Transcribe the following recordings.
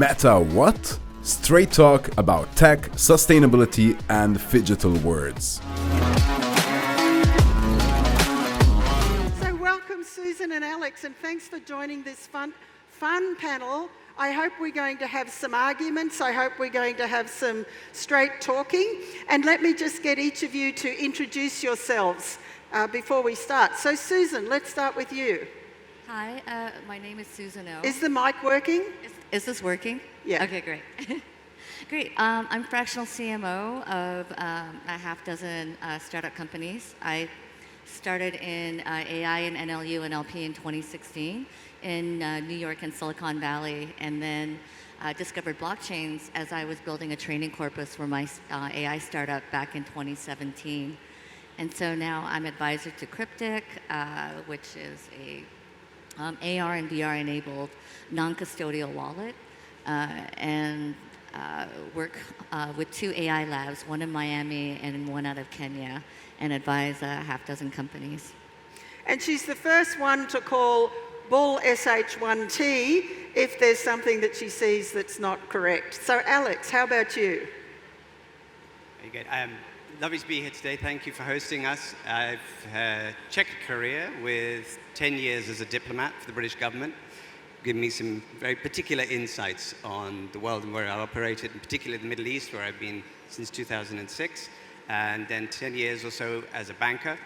Meta what? Straight talk about tech, sustainability, and Phygital words. So welcome Susan and Alex, and thanks for joining this fun panel. I hope we're going to have some arguments. I hope we're going to have some straight talking. And let me just get each of you to introduce yourselves before we start. So Susan, let's start with you. Hi, my name is Susan O. Is the mic working? Is this working? Yeah. Okay, great. Great. I'm fractional CMO of a half dozen startup companies. I started in AI and NLU and LP in 2016 in New York and Silicon Valley, and then discovered blockchains as I was building a training corpus for my AI startup back in 2017. And so now I'm advisor to Kryptic, which is a AR and VR enabled non-custodial wallet, and work with 2 AI labs, one in Miami and one out of Kenya, and advise a half dozen companies. And she's the first one to call bull SH1T if there's something that she sees that's not correct. So Alex, how about you? Very good. Lovely to be here today. Thank you for hosting us. I've checkered career with 10 years as a diplomat for the British government, given me some very particular insights on the world and where I operated, in particular the Middle East, where I've been since 2006, and then 10 years or so as a banker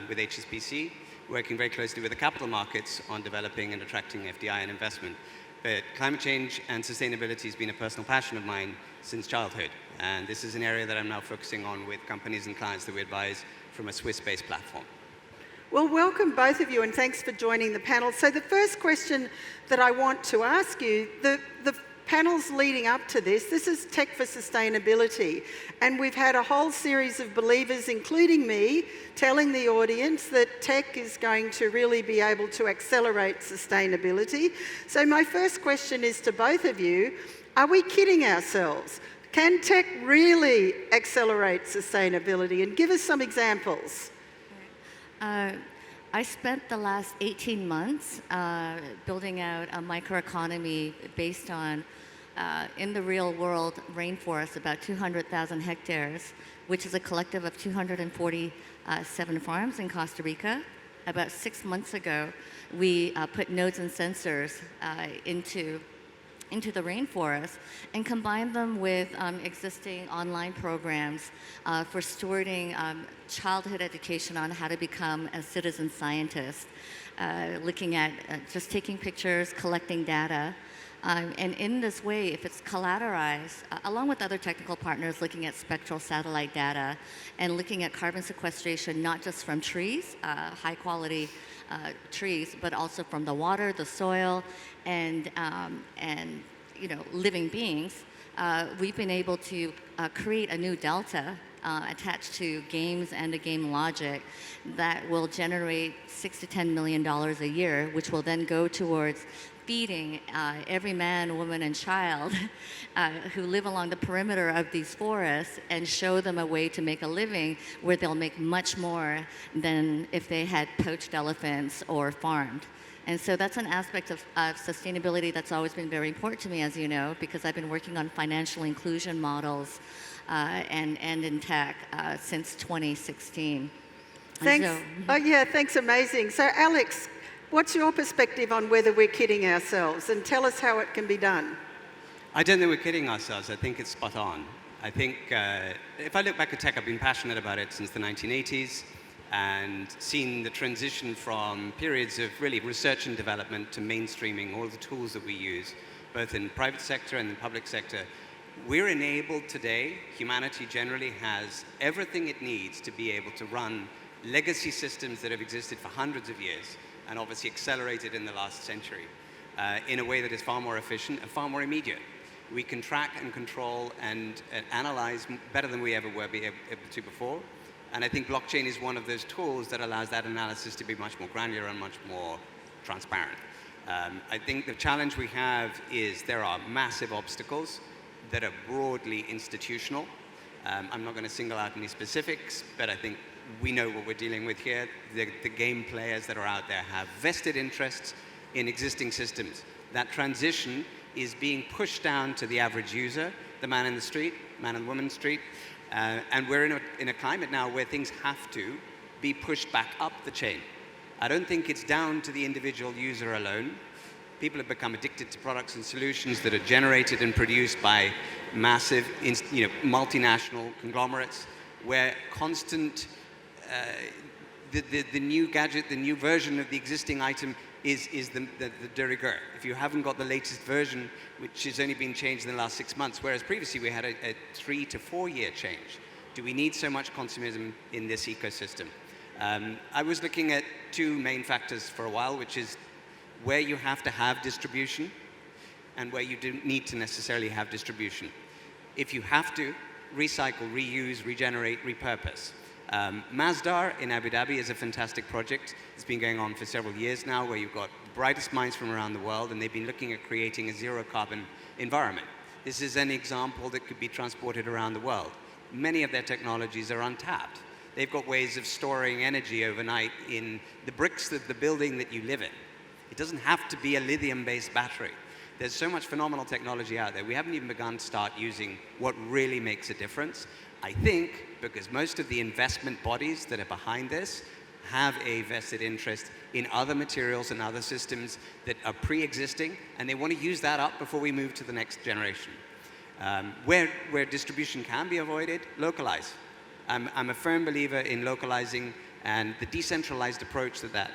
with HSBC, working very closely with the capital markets on developing and attracting FDI and investment. But climate change and sustainability has been a personal passion of mine since childhood. And this is an area that I'm now focusing on with companies and clients that we advise from a Swiss-based platform. Well, welcome both of you, and thanks for joining the panel. So the first question that I want to ask you, the panels leading up to this is Tech for Sustainability. And we've had a whole series of believers, including me, telling the audience that tech is going to really be able to accelerate sustainability. So my first question is to both of you, are we kidding ourselves? Can tech really accelerate sustainability? And give us some examples. I spent the last 18 months building out a microeconomy based on, in the real world, rainforest, about 200,000 hectares, which is a collective of 247 farms in Costa Rica. About 6 months ago, we put nodes and sensors into the rainforest and combine them with existing online programs for stewarding childhood education on how to become a citizen scientist, looking at just taking pictures, collecting data. And in this way, if it's collateralized, along with other technical partners looking at spectral satellite data and looking at carbon sequestration, not just from trees, high quality trees, but also from the water, the soil, and living beings, we've been able to create a new delta attached to games and a game logic that will generate $6 to $10 million a year, which will then go towards feeding every man, woman, and child who live along the perimeter of these forests and show them a way to make a living where they'll make much more than if they had poached elephants or farmed. And so that's an aspect of sustainability that's always been very important to me, as you know, because I've been working on financial inclusion models and in tech since 2016. Thanks. Thanks, amazing. So Alex, what's your perspective on whether we're kidding ourselves? And tell us how it can be done. I don't think we're kidding ourselves. I think it's spot on. I think if I look back at tech, I've been passionate about it since the 1980s and seen the transition from periods of really research and development to mainstreaming all the tools that we use, both in private sector and in public sector. We're enabled today, humanity generally has everything it needs to be able to run legacy systems that have existed for hundreds of years and obviously accelerated in the last century in a way that is far more efficient and far more immediate. We can track and control and analyze better than we ever were able to before. And I think blockchain is one of those tools that allows that analysis to be much more granular and much more transparent. I think the challenge we have is there are massive obstacles that are broadly institutional. I'm not going to single out any specifics, but I think we know what we're dealing with here. The game players that are out there have vested interests in existing systems. That transition is being pushed down to the average user, the man in the street, man and woman in the street. And we're in a climate now where things have to be pushed back up the chain. I don't think it's down to the individual user alone. People have become addicted to products and solutions that are generated and produced by massive, multinational conglomerates, where constant, the new gadget, the new version of the existing item is the de rigueur. If you haven't got the latest version, which has only been changed in the last 6 months, whereas previously we had a 3 to 4 year change. Do we need so much consumerism in this ecosystem? I was looking at two main factors for a while, which is where you have to have distribution and where you don't need to necessarily have distribution. If you have to, recycle, reuse, regenerate, repurpose. Masdar in Abu Dhabi is a fantastic project. It's been going on for several years now, where you've got the brightest minds from around the world, and they've been looking at creating a zero carbon environment. This is an example that could be transported around the world. Many of their technologies are untapped. They've got ways of storing energy overnight in the bricks of the building that you live in. It doesn't have to be a lithium-based battery. There's so much phenomenal technology out there. We haven't even begun to start using what really makes a difference. I think because most of the investment bodies that are behind this have a vested interest in other materials and other systems that are pre-existing, and they want to use that up before we move to the next generation. Where distribution can be avoided, localize. I'm a firm believer in localizing, and the decentralized approach that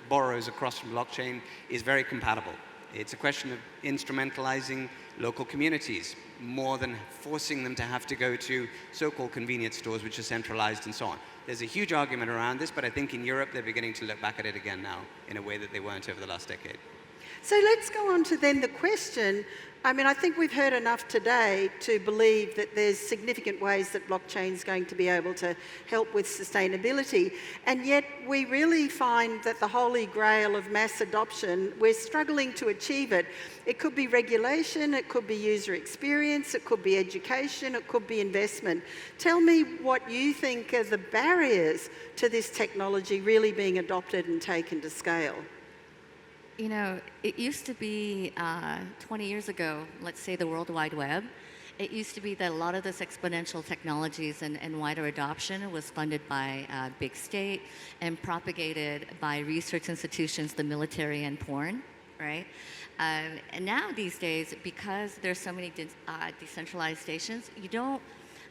borrows across from blockchain is very compatible. It's a question of instrumentalizing local communities more than forcing them to have to go to so-called convenience stores, which are centralized and so on. There's a huge argument around this, but I think in Europe they're beginning to look back at it again now in a way that they weren't over the last decade. So let's go on to then the question. I think we've heard enough today to believe that there's significant ways that blockchain's going to be able to help with sustainability. And yet we really find that the Holy Grail of mass adoption, we're struggling to achieve it. It could be regulation, it could be user experience, it could be education, it could be investment. Tell me what you think are the barriers to this technology really being adopted and taken to scale. You know, it used to be 20 years ago, let's say the World Wide Web, it used to be that a lot of this exponential technologies and wider adoption was funded by big state and propagated by research institutions, the military, and porn, right? And now these days, because there's so many decentralized stations, you don't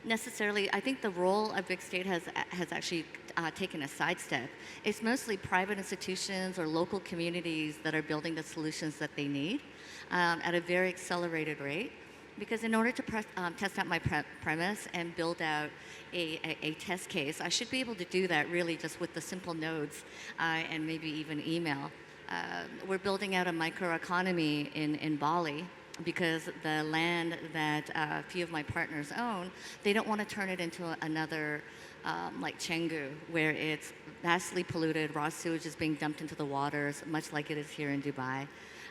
necessarily, I think the role of big state has actually taken a sidestep. It's mostly private institutions or local communities that are building the solutions that they need at a very accelerated rate. Because in order to test out my premise and build out a test case, I should be able to do that really just with the simple nodes and maybe even email. We're building out a microeconomy in Bali, because the land that a few of my partners own, they don't want to turn it into another like 𝐒𝐭, where it's vastly polluted, raw sewage is being dumped into the waters, much like it is here in Dubai.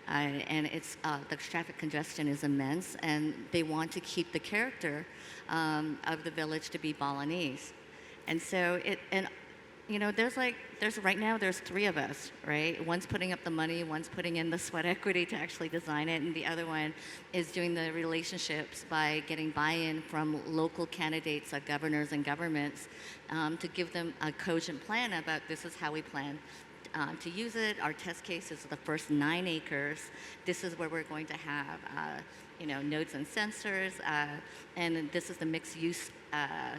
And it's, the traffic congestion is immense, and they want to keep the character of the village to be Balinese. And so you know, right now there's 3 of us, right? One's putting up the money, one's putting in the sweat equity to actually design it, and the other one is doing the relationships by getting buy-in from local candidates, governors and governments, to give them a cogent plan about this is how we plan to use it. Our test case is the first 9 acres. This is where we're going to have you know, nodes and sensors, and this is the mixed use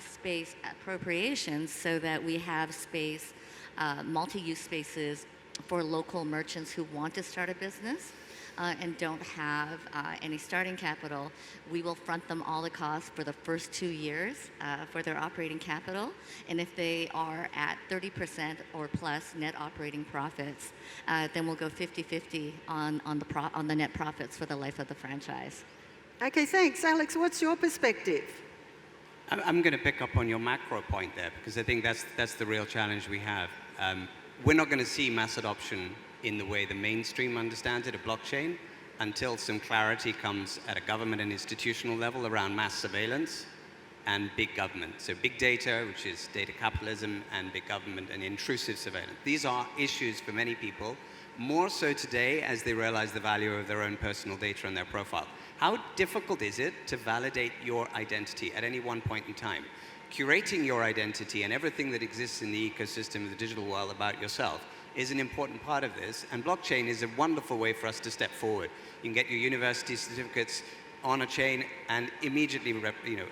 space appropriations, so that we have space, multi-use spaces for local merchants who want to start a business and don't have any starting capital. We will front them all the costs for the first 2 years for their operating capital, and if they are at 30% or plus net operating profits, then we'll go 50-50 on the net profits for the life of the franchise. Okay, thanks. Alex, what's your perspective? I'm going to pick up on your macro point there, because I think that's the real challenge we have. We're not going to see mass adoption in the way the mainstream understands it, a blockchain, until some clarity comes at a government and institutional level around mass surveillance and big government. So big data, which is data capitalism, and big government and intrusive surveillance. These are issues for many people more so today as they realize the value of their own personal data and their profile. How difficult is it to validate your identity at any one point in time? Curating your identity and everything that exists in the ecosystem of the digital world about yourself is an important part of this, and blockchain is a wonderful way for us to step forward. You can get your university certificates on a chain and immediately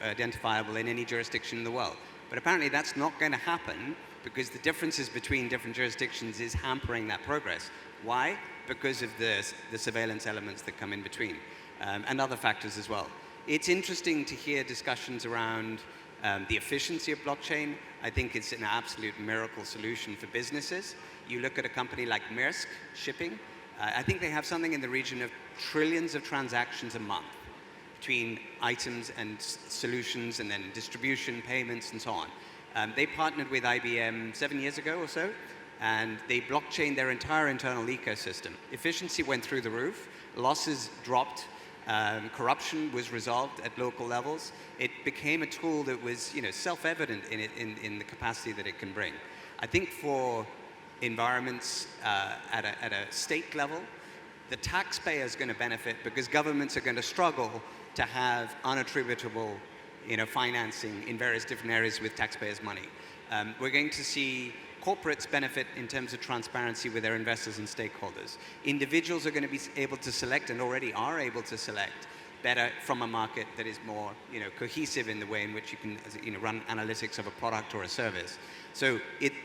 identifiable in any jurisdiction in the world. But apparently that's not going to happen because the differences between different jurisdictions is hampering that progress. Why? Because of the surveillance elements that come in between, and other factors as well. It's interesting to hear discussions around the efficiency of blockchain. I think it's an absolute miracle solution for businesses. You look at a company like Maersk Shipping, I think they have something in the region of trillions of transactions a month between items and solutions and then distribution, payments, and so on. They partnered with IBM 7 years ago or so, and they blockchained their entire internal ecosystem. Efficiency went through the roof, losses dropped, corruption was resolved at local levels. It became a tool that was self-evident in the capacity that it can bring. I think for environments at a state level, the taxpayer is going to benefit because governments are going to struggle to have unattributable financing in various different areas with taxpayers' money. We're going to see corporates benefit in terms of transparency with their investors and stakeholders. Individuals are going to be able to select, and already are able to select, better from a market that is more cohesive in the way in which you can run analytics of a product or a service. So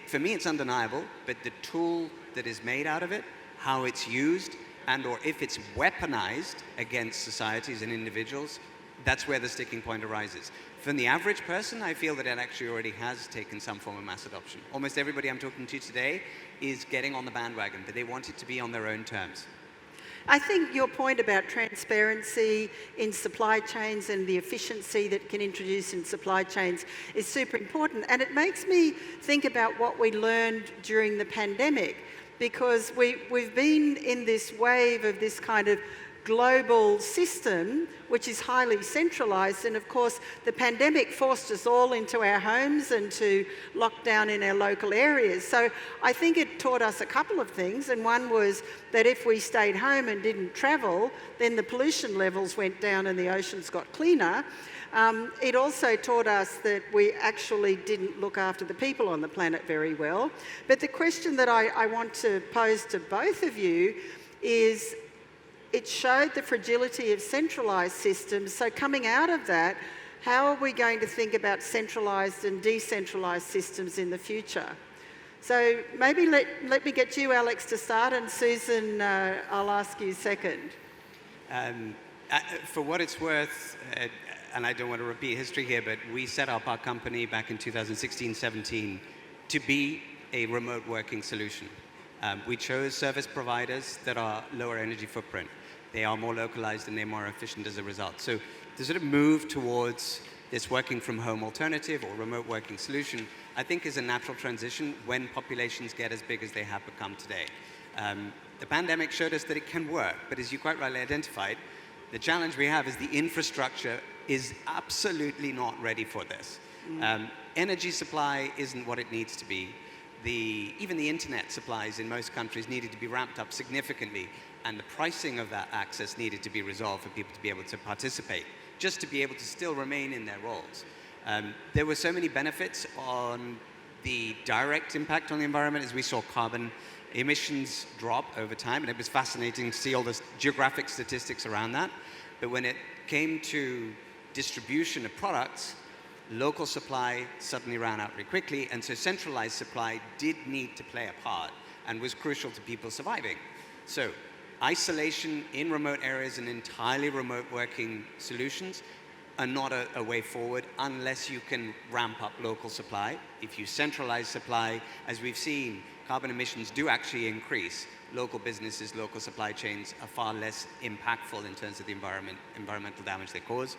for me, it's undeniable, but the tool that is made out of it, how it's used, and or if it's weaponized against societies and individuals, that's where the sticking point arises. From the average person, I feel that it actually already has taken some form of mass adoption. Almost everybody I'm talking to today is getting on the bandwagon, but they want it to be on their own terms. I think your point about transparency in supply chains and the efficiency that can introduce in supply chains is super important. And it makes me think about what we learned during the pandemic, because we've been in this wave of this kind of global system which is highly centralised, and of course the pandemic forced us all into our homes and to lock down in our local areas. So I think it taught us a couple of things, and one was that if we stayed home and didn't travel, then the pollution levels went down and the oceans got cleaner. It also taught us that we actually didn't look after the people on the planet very well. But the question that I want to pose to both of you is, it showed the fragility of centralised systems. So coming out of that, how are we going to think about centralised and decentralised systems in the future? So maybe let me get you, Alex, to start, and Susan, I'll ask you second. For what it's worth, and I don't want to repeat history here, but we set up our company back in 2016-17 to be a remote working solution. We chose service providers that are lower energy footprint. They are more localized and they're more efficient as a result. So the sort of move towards this working from home alternative or remote working solution, I think, is a natural transition when populations get as big as they have become today. The pandemic showed us that it can work, but as you quite rightly identified, the challenge we have is the infrastructure is absolutely not ready for this. Energy supply isn't what it needs to be. Even the internet supplies in most countries needed to be ramped up significantly, and the pricing of that access needed to be resolved for people to be able to participate, just to be able to still remain in their roles. There were so many benefits on the direct impact on the environment, as we saw carbon emissions drop over time, and it was fascinating to see all the geographic statistics around that. But when it came to distribution of products, local supply suddenly ran out very quickly, and so centralized supply did need to play a part and was crucial to people surviving. So isolation in remote areas and entirely remote working solutions are not a way forward unless you can ramp up local supply. If you centralize supply, as we've seen, carbon emissions do actually increase. Local businesses, local supply chains are far less impactful in terms of the environmental damage they cause,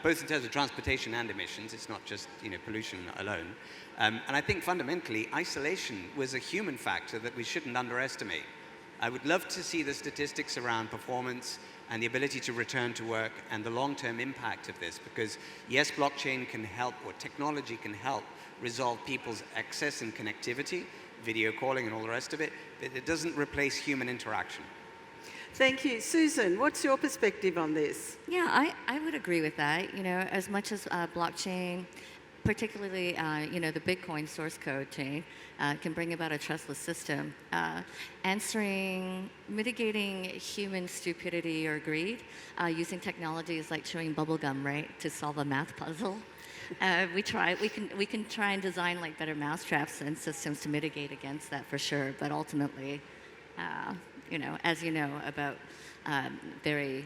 both in terms of transportation and emissions. It's not just pollution alone. And I think fundamentally, isolation was a human factor that we shouldn't underestimate. I would love to see the statistics around performance and the ability to return to work and the long-term impact of this, because yes, blockchain can help, or technology can help resolve people's access and connectivity, video calling and all the rest of it, but it doesn't replace human interaction. Thank you. Susan, what's your perspective on this? Yeah, I would agree with that. You know, as much as blockchain, particularly, the Bitcoin source code chain, can bring about a trustless system, mitigating human stupidity or greed using technologies like chewing bubblegum, right, to solve a math puzzle. We can try and design like better mousetraps and systems to mitigate against that for sure, but ultimately, as you know about very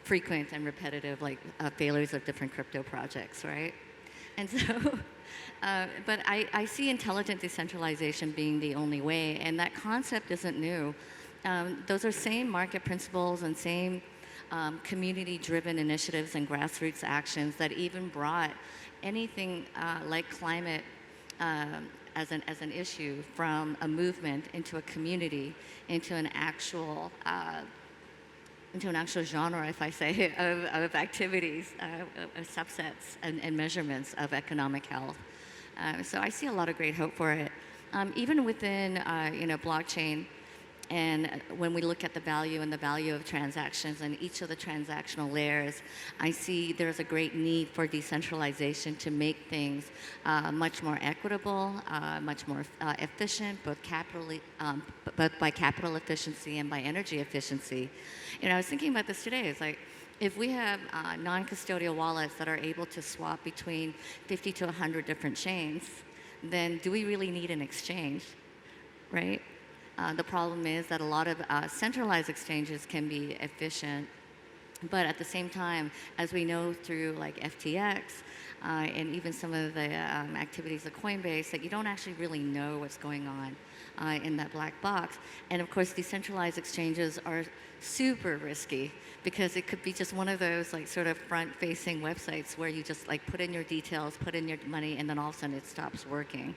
frequent and repetitive failures of different crypto projects, right? And so, but I see intelligent decentralization being the only way, and that concept isn't new. Those are same market principles and same community-driven initiatives and grassroots actions that even brought anything like climate as an issue from a movement into a community, into an actual genre, if I say, of activities, of subsets and measurements of economic health. So I see a lot of great hope for it. Even within, blockchain, and when we look at the value of transactions and each of the transactional layers, I see there's a great need for decentralization to make things much more equitable, much more efficient, both by capital efficiency and by energy efficiency. I was thinking about this today. It's like, if we have non-custodial wallets that are able to swap between 50 to 100 different chains, then do we really need an exchange, right? The problem is that a lot of centralized exchanges can be efficient, but at the same time, as we know through like FTX and even some of the activities of Coinbase, that you don't actually really know what's going on in that black box. And of course, decentralized exchanges are super risky because it could be just one of those like sort of front-facing websites where you just like put in your details, put in your money, and then all of a sudden it stops working.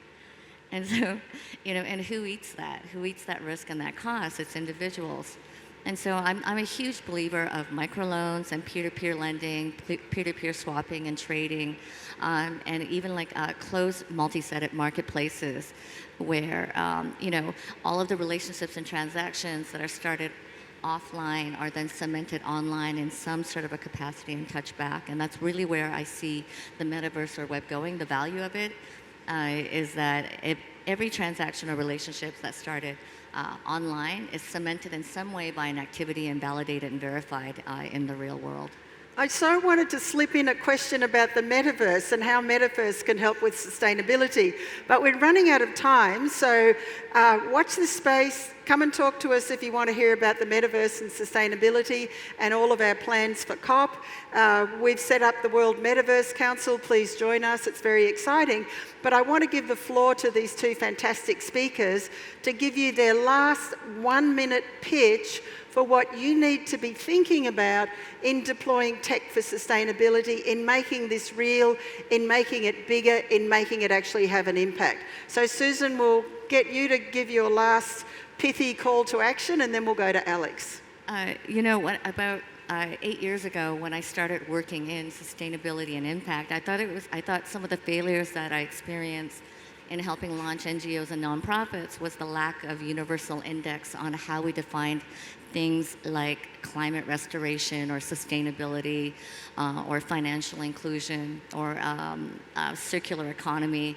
And so, and who eats that? Who eats that risk and that cost? It's individuals. And so I'm a huge believer of microloans and peer-to-peer lending, peer-to-peer swapping and trading, and even like closed multi-sided marketplaces where, all of the relationships and transactions that are started offline are then cemented online in some sort of a capacity and touchback. And that's really where I see the metaverse or web going. The value of it is that every transaction or relationship that started online is cemented in some way by an activity and validated and verified in the real world. I so wanted to slip in a question about the metaverse and how metaverse can help with sustainability, but we're running out of time, so watch this space. Come and talk to us if you want to hear about the metaverse and sustainability and all of our plans for COP. We've set up the World Metaverse Council. Please join us. It's very exciting. But I want to give the floor to these two fantastic speakers to give you their last 1-minute pitch for what you need to be thinking about in deploying tech for sustainability, in making this real, in making it bigger, in making it actually have an impact. So Susan, we'll get you to give your last pithy call to action, and then we'll go to Alex. About 8 years ago, when I started working in sustainability and impact, I thought some of the failures that I experienced in helping launch NGOs and nonprofits was the lack of universal index on how we defined things like climate restoration or sustainability or financial inclusion or circular economy.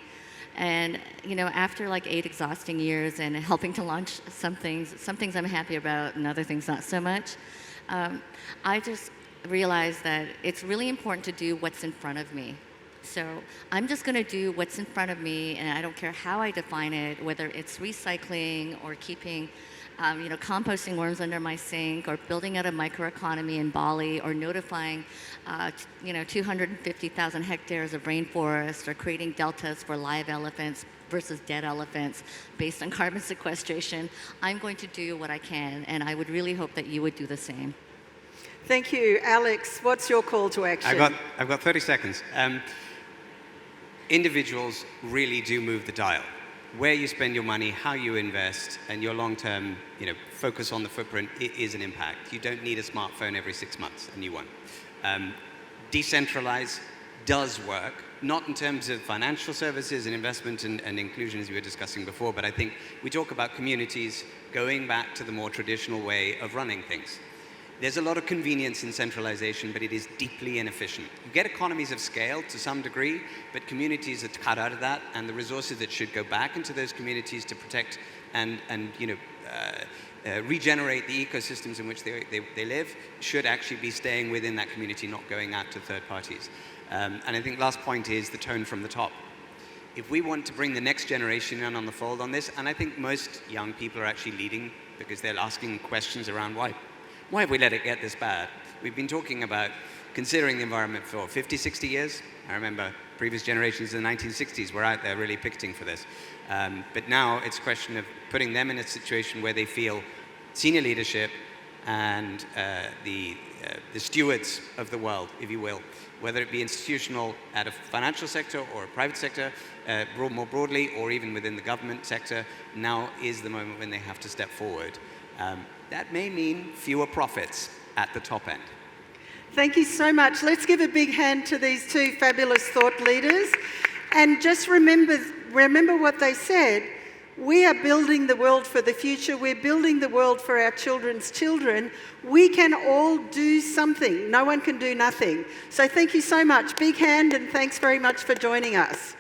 And after like 8 exhausting years and helping to launch some things I'm happy about and other things not so much, I just realized that it's really important to do what's in front of me. So I'm just going to do what's in front of me, and I don't care how I define it, whether it's recycling or keeping composting worms under my sink, or building out a microeconomy in Bali, or notifying 250,000 hectares of rainforest, or creating deltas for live elephants versus dead elephants based on carbon sequestration. I'm going to do what I can, and I would really hope that you would do the same. Thank you. Alex, what's your call to action? I've got 30 seconds. Individuals really do move the dial. Where you spend your money, how you invest, and your long-term, focus on the footprint, it is an impact. You don't need a smartphone every 6 months, a new one. Decentralize does work not in terms of financial services and investment and inclusion, as we were discussing before, but I think we talk about communities going back to the more traditional way of running things. There's a lot of convenience in centralization, but it is deeply inefficient. You get economies of scale to some degree, but communities are cut out of that, and the resources that should go back into those communities to protect and regenerate the ecosystems in which they live should actually be staying within that community, not going out to third parties. And I think last point is the tone from the top. If we want to bring the next generation in on the fold on this, and I think most young people are actually leading because they're asking questions around why have we let it get this bad? We've been talking about considering the environment for 50, 60 years. I remember previous generations in the 1960s were out there really picketing for this. But now it's a question of putting them in a situation where they feel senior leadership and the stewards of the world, if you will, whether it be institutional at a financial sector or a private sector, more broadly, or even within the government sector, now is the moment when they have to step forward. That may mean fewer profits at the top end. Thank you so much. Let's give a big hand to these two fabulous thought leaders. And just remember what they said. We are building the world for the future. We're building the world for our children's children. We can all do something. No one can do nothing. So thank you so much. Big hand, and thanks very much for joining us.